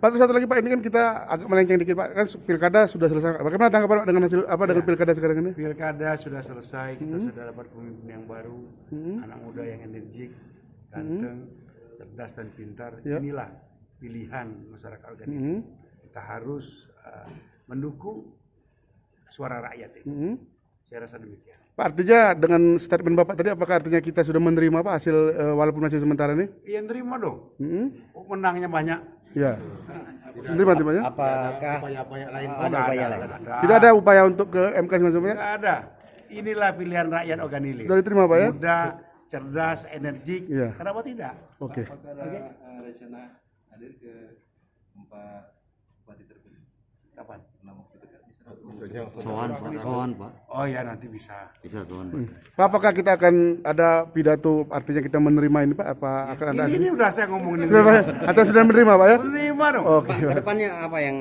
Pak, terus satu lagi Pak, ini kan kita agak melenceng dikit Pak, kan pilkada sudah selesai. Bagaimana tanggapan Pak dengan hasil dengan pilkada sekarang ini? Pilkada sudah selesai, kita sudah dapat pemimpin yang baru, anak muda yang energik, ganteng, cerdas dan pintar. Inilah pilihan masyarakat organik. Kita harus mendukung suara rakyat itu. Saya rasa demikian. Pak, artinya dengan statement Bapak tadi, apakah artinya kita sudah menerima Pak hasil walaupun masih sementara ini? Iya, terima dong. Menangnya banyak. Ya. Menerima timnya? Apakah Upaya-upaya lain? ada upaya lain? Tidak ada upaya untuk ke MK semacamnya? Tidak ada. Inilah pilihan rakyat Oganili. Sudah diterima Pak ya? Muda, cerdas, energik. Iya. Kenapa tidak? Oke. Apakah ada rencana hadir ke 4 bupati terpilih? Kapan? Dalam waktu dekat bisa. Soan Pak, Oh ya, nanti bisa. bisa soan. Pak, apakah kita akan ada pidato artinya kita menerima ini Pak? Apa akan ada? Ini udah saya ngomongin. Sudah, Pak, ya? Atau sudah menerima Pak ya? Menerima dong. Oke. Kedepannya apa yang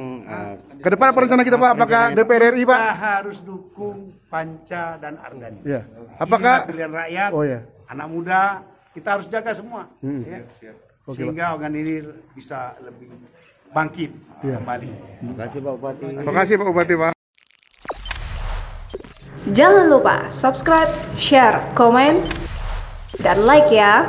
Ke depan apa rencana kita Pak? Apakah DPR RI Pak? Kita harus dukung Panca dan Argani. Ya. Apakah? Inilah pilihan rakyat? Oh ya. Anak muda, kita harus jaga semua. Ya. Sehingga Oganili bisa lebih bangkit kembali. Terima kasih Pak Bupati. Terima kasih Pak Bupati Pak. Jangan lupa subscribe, share, komen, dan like ya.